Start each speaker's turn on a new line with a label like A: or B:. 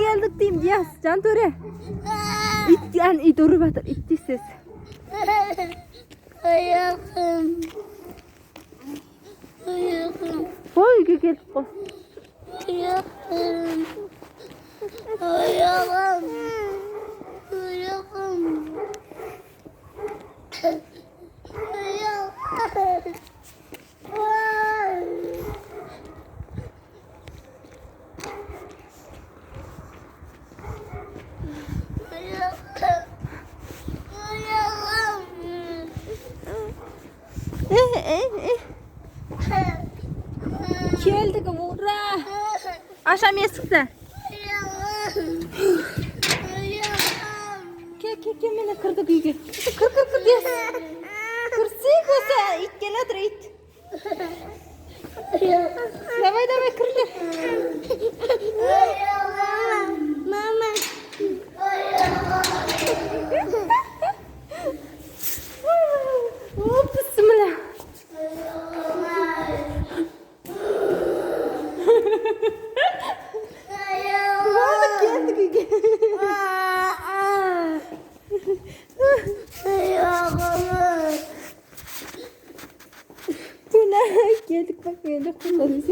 A: geldik diyeyim Diyaz. Can Töre. İt yani it doğru batır. İt diye ses.
B: Ayağım. Ayağım.
A: Koy gel. Koy.
B: Ayağım. Ayağım. Ayağım. Ayağım.
A: Geldik vura. Aşağı yesikse. Gel mene kırdık uyga. Kır Diyaz. Kırsıyık olsa it geladır it. Davay kırdır.
B: Mama.
A: Oh bismillah. Geldik uyga. Buna geldik bak böyle kullanıyoruz.